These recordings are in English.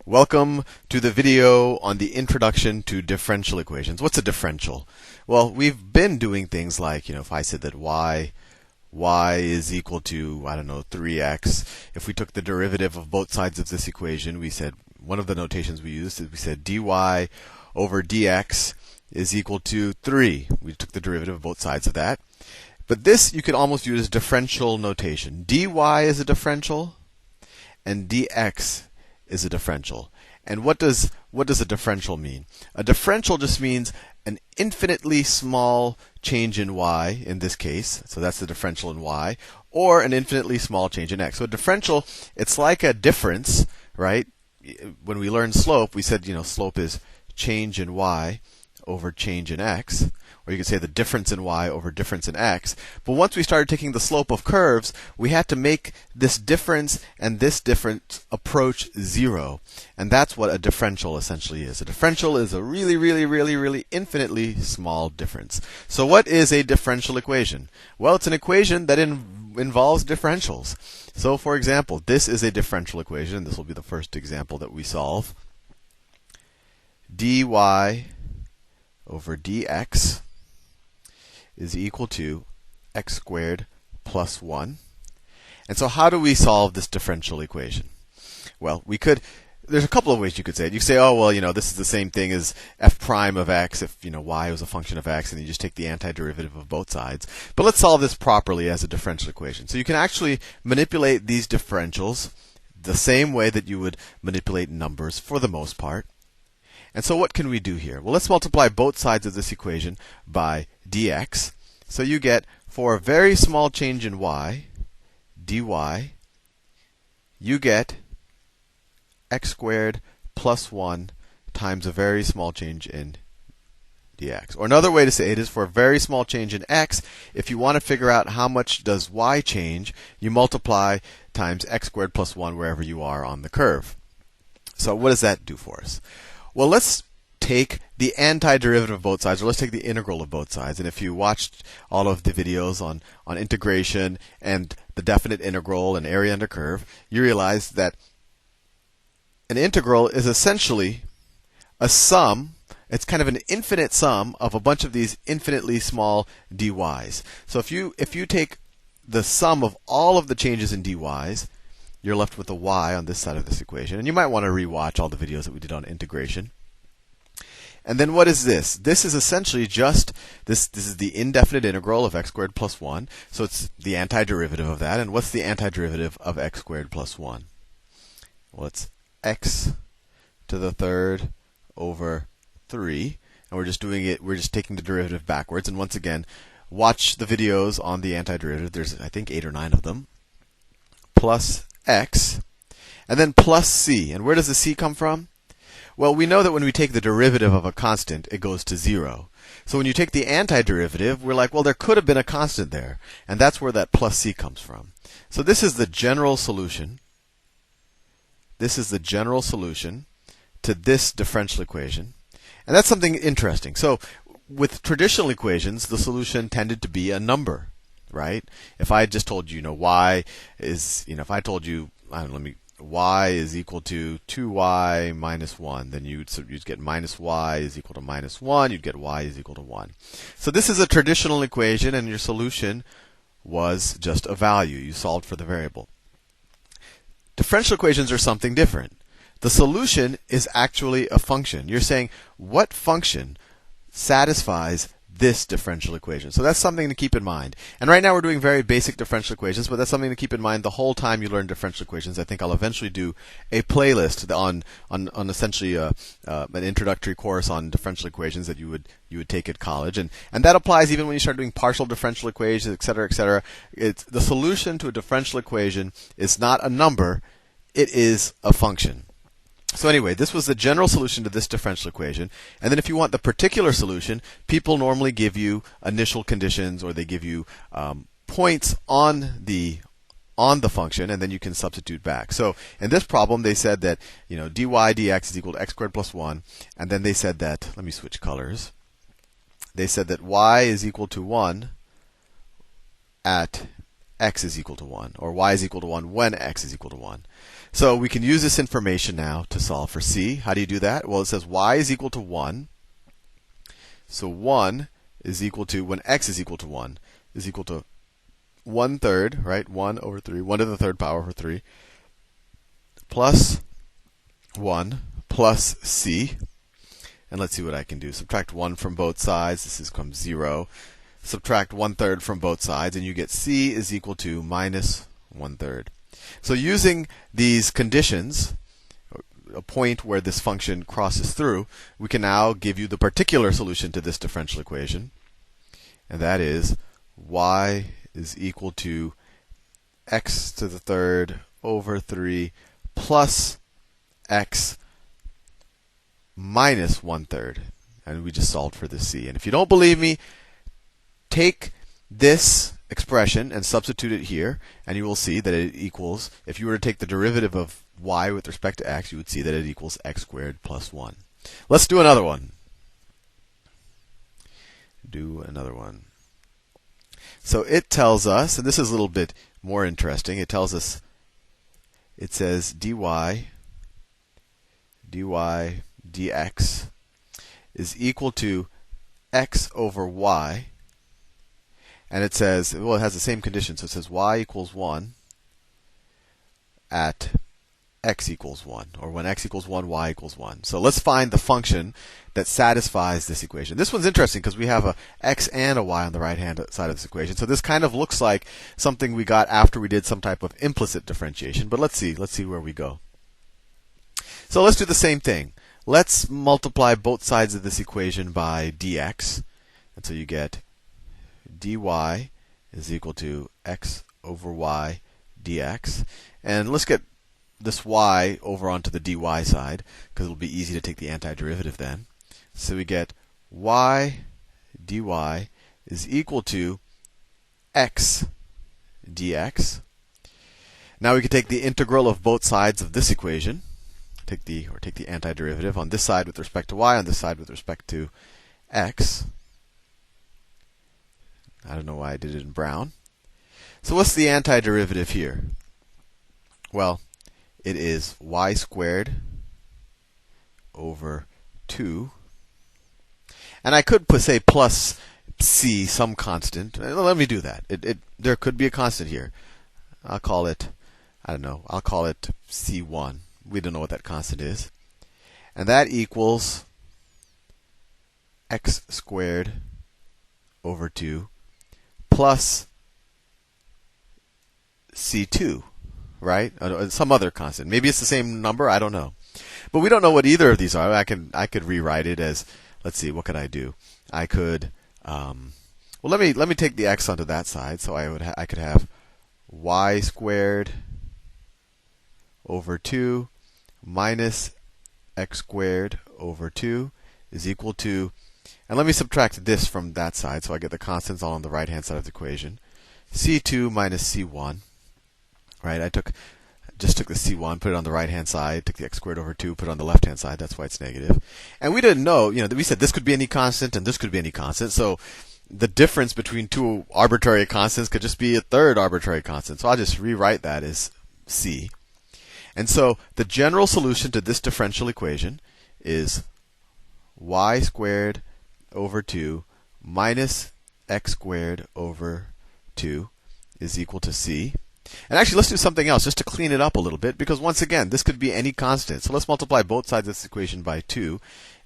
Welcome to the video on the introduction to differential equations. What's a differential? Well, we've been doing things like, if I said that y is equal to, 3x. If we took the derivative of both sides of this equation, we said, one of the notations we used is we said dy over dx is equal to 3. We took the derivative of both sides of that. But this you could almost use as differential notation. dy is a differential, and dx is a differential. And what does a differential mean? A differential just means an infinitely small change in y in this case. So that's the differential in y, or an infinitely small change in x. So a differential, it's like a difference, right? When we learned slope, we said, slope is change in y over change in x. Or you could say the difference in y over difference in x. But once we started taking the slope of curves, we had to make this difference and this difference approach 0. And that's what a differential essentially is. A differential is a really infinitely small difference. So what is a differential equation? Well, it's an equation that involves differentials. So for example, this is a differential equation. This will be the first example that we solve. dy over dx is equal to x squared plus 1. And so how do we solve this differential equation? Well, there's a couple of ways you could say it. You could say, this is the same thing as f prime of x if, y was a function of x, and you just take the antiderivative of both sides. But let's solve this properly as a differential equation. So you can actually manipulate these differentials the same way that you would manipulate numbers for the most part. And so what can we do here? Well, let's multiply both sides of this equation by dx. So you get, for a very small change in y, dy, you get x squared plus 1 times a very small change in dx. Or another way to say it is, for a very small change in x, if you want to figure out how much does y change, you multiply times x squared plus 1 wherever you are on the curve. So what does that do for us? Well, let's take the antiderivative of both sides, or let's take the integral of both sides. And if you watched all of the videos on integration and the definite integral and area under curve, you realize that an integral is essentially a sum. It's kind of an infinite sum of a bunch of these infinitely small dy's. So if you take the sum of all of the changes in dy's, you're left with a y on this side of this equation. And you might want to rewatch all the videos that we did on integration. And then what is this? This is essentially just, this is the indefinite integral of x squared plus 1. So it's the antiderivative of that. And what's the antiderivative of x squared plus 1? Well, it's x to the third over 3. And we're just taking the derivative backwards. And once again, watch the videos on the antiderivative. There's, I think, 8 or 9 of them. Plus x, and then plus c. And where does the c come from? Well, we know that when we take the derivative of a constant, it goes to 0. So when you take the antiderivative, we're like, well, there could have been a constant there. And that's where that plus c comes from. So this is the general solution. This is the general solution to this differential equation. And that's something interesting. So with traditional equations, the solution tended to be a number. Right? If I just told you, y is, if I told you, y is equal to 2y minus 1, then you'd get minus y is equal to minus 1, you'd get y is equal to 1. So this is a traditional equation, and your solution was just a value. You solved for the variable. Differential equations are something different. The solution is actually a function. You're saying, what function satisfies this differential equation? So that's something to keep in mind. And right now we're doing very basic differential equations, but that's something to keep in mind the whole time you learn differential equations. I think I'll eventually do a playlist on essentially an introductory course on differential equations that you would take at college, and that applies even when you start doing partial differential equations, et cetera, et cetera. The solution to a differential equation is not a number; it is a function. So anyway, this was the general solution to this differential equation. And then if you want the particular solution, people normally give you initial conditions, or they give you points on the function, and then you can substitute back. So in this problem, they said that dy dx is equal to x squared plus 1, and then they said that, let me switch colors. They said that y is equal to 1 at x is equal to 1, or y is equal to 1 when x is equal to 1. So we can use this information now to solve for c. How do you do that? Well, it says y is equal to 1. So 1 is equal to, when x is equal to 1, is equal to 1/3, right? 1 over 3, 1 to the third power over 3, plus 1 plus c. And let's see what I can do. Subtract 1 from both sides. This becomes 0. Subtract 1/3 from both sides, and you get c is equal to minus 1/3. So using these conditions, a point where this function crosses through, we can now give you the particular solution to this differential equation. And that is y is equal to x to the third over 3 plus x minus 1/3. And we just solved for this c. And if you don't believe me, take this expression and substitute it here, and you will see that it equals, if you were to take the derivative of y with respect to x, you would see that it equals x squared plus 1. Let's do another one. So it tells us, and this is a little bit more interesting, it tells us, it says dy dx is equal to x over y. And it says, well, it has the same condition. So it says y equals 1 at x equals 1. Or when x equals 1, y equals 1. So let's find the function that satisfies this equation. This one's interesting because we have a x and a y on the right-hand side of this equation. So this kind of looks like something we got after we did some type of implicit differentiation. But let's see where we go. So let's do the same thing. Let's multiply both sides of this equation by dx. And so you get dy is equal to x over y dx. And let's get this y over onto the dy side, because it'll be easy to take the antiderivative then. So we get y dy is equal to x dx. Now we can take the integral of both sides of this equation. Take the antiderivative on this side with respect to y, on this side with respect to x. I don't know why I did it in brown. So what's the antiderivative here? Well, it is y squared over 2. And I could say plus c, some constant. Let me do that. There could be a constant here. I'll call it, I don't know, I'll call it c1. We don't know what that constant is. And that equals x squared over 2 plus c2, right? Some other constant. Maybe it's the same number. I don't know. But we don't know what either of these are. I could rewrite it as, let's see, what could I do? I could, well, let me take the x onto that side. So I could have y squared over 2 minus x squared over 2 is equal to, and let me subtract this from that side, so I get the constants all on the right-hand side of the equation. c2 minus c1, right? I just took the c1, put it on the right-hand side, took the x squared over 2, put it on the left-hand side. That's why it's negative. And we didn't know, we said this could be any constant and this could be any constant. So the difference between two arbitrary constants could just be a third arbitrary constant. So I'll just rewrite that as c. And so the general solution to this differential equation is y squared over 2 minus x squared over 2 is equal to c. And actually, let's do something else just to clean it up a little bit, because once again, this could be any constant. So let's multiply both sides of this equation by 2,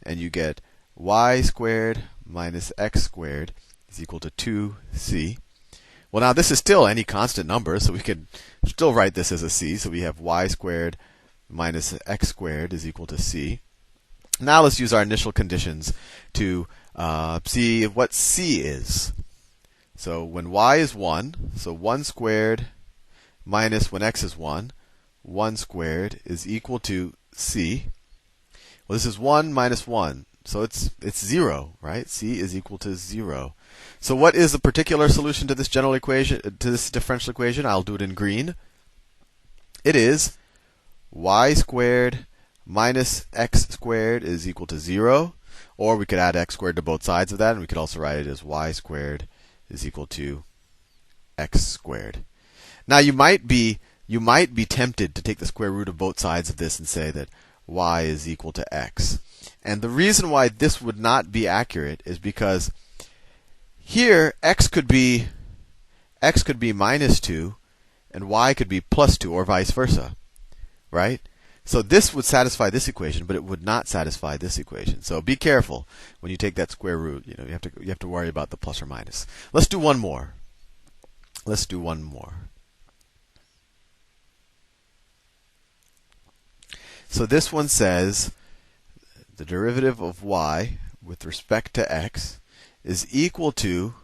and you get y squared minus x squared is equal to 2c. Well, now this is still any constant number, so we could still write this as a c. So we have y squared minus x squared is equal to c. Now let's use our initial conditions to see what c is. So when y is 1, so 1 squared minus when x is 1, 1 squared is equal to c. Well, this is 1 minus 1, so it's 0, right? C is equal to 0. So what is the particular solution to this general equation, to this differential equation? I'll do it in green. It is y squared minus x squared is equal to 0. Or we could add x squared to both sides of that, and we could also write it as y squared is equal to x squared. Now you might be you might be tempted to take the square root of both sides of this and say that y is equal to x. And the reason why this would not be accurate is because here x could be minus 2 and y could be plus 2, or vice versa, right? So this would satisfy this equation, but it would not satisfy this equation. So be careful when you take that square root. You have to worry about the plus or minus. Let's do one more. Let's do one more. So this one says the derivative of y with respect to x is equal to,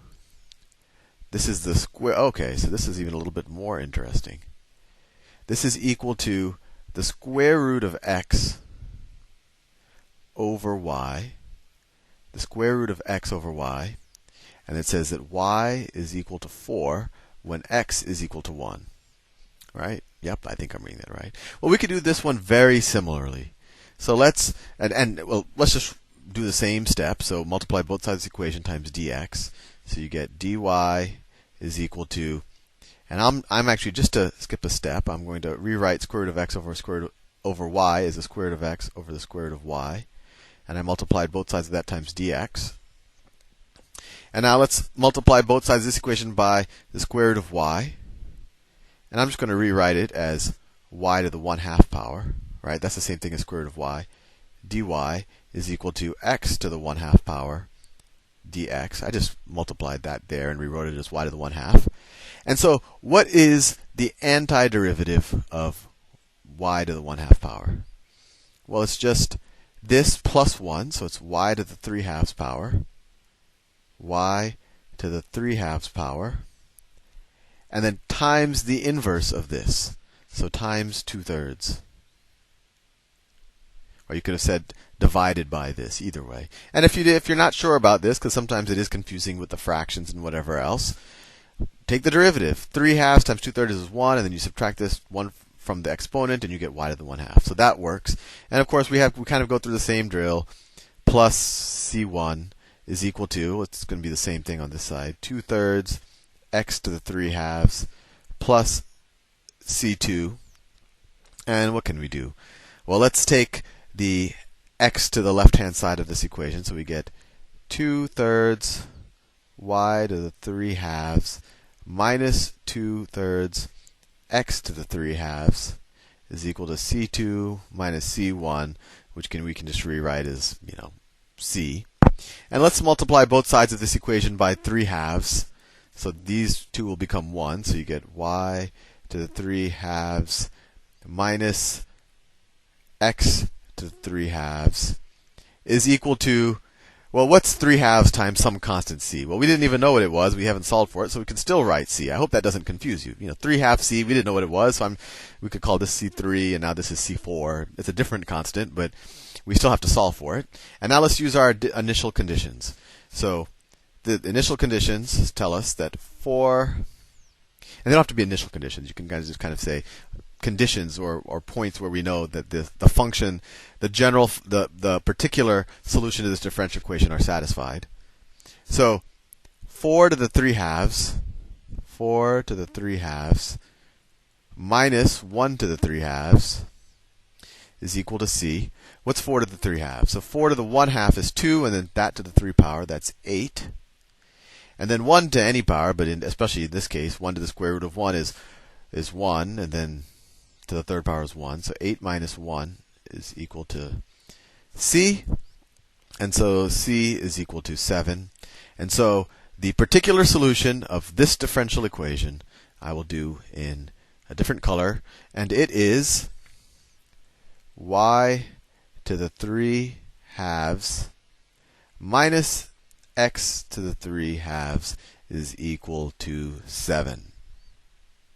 this is the square. Okay, so this is even a little bit more interesting. This is equal to the square root of x over y, the square root of x over y, and it says that y is equal to 4 when x is equal to 1. Right? Yep, I think I'm reading that right. Well, we could do this one very similarly. So let's just do the same step. So multiply both sides of the equation times dx. So you get dy is equal to, and I'm actually, just to skip a step, I'm going to rewrite square root of x over square root over y as the square root of x over the square root of y. And I multiplied both sides of that times dx. And now let's multiply both sides of this equation by the square root of y. And I'm just going to rewrite it as y to the 1/2 power, right? That's the same thing as square root of y. dy is equal to x to the 1/2 power dx. I just multiplied that there and rewrote it as y to the 1/2. And so what is the antiderivative of y to the 1/2 power? Well, it's just this plus 1, so it's y to the 3/2 power, y to the 3/2 power, and then times the inverse of this, so times 2/3. Or you could have said divided by this, either way. And if you're not sure about this, because sometimes it is confusing with the fractions and whatever else, take the derivative. 3/2 times 2/3 is 1, and then you subtract this 1 from the exponent, and you get y to the 1/2. So that works. And of course, we kind of go through the same drill. Plus c1 is equal to, it's going to be the same thing on this side, 2/3 x to the 3/2 plus c2. And what can we do? Well, let's take the x to the left-hand side of this equation. So we get 2/3 y to the 3/2 minus 2/3 x to the 3/2 is equal to c2 minus c1, which we can just rewrite as, c. And let's multiply both sides of this equation by 3/2. So these two will become 1. So you get y to the 3/2 minus x to the 3/2 is equal to, well, what's 3/2 times some constant c? Well, we didn't even know what it was. We haven't solved for it, so we can still write c. I hope that doesn't confuse you. 3/2 c, we didn't know what it was, so we could call this c3, and now this is c4. It's a different constant, but we still have to solve for it. And now let's use our initial conditions. So the initial conditions tell us that 4, and they don't have to be initial conditions. You can just kind of say conditions or points where we know that the function, the particular solution to this differential equation are satisfied. So 4 to the 3/2 minus 1 to the 3/2 is equal to c. What's 4 to the 3/2? So 4 to the 1/2 is 2, and then that to the 3 power, that's 8. And then 1 to any power, but especially in this case, 1 to the square root of 1 is 1, and then to the 3rd power is 1. So 8 minus 1 is equal to c. And so c is equal to 7. And so the particular solution of this differential equation I will do in a different color, and it is y to the 3/2 minus x to the 3/2 is equal to 7.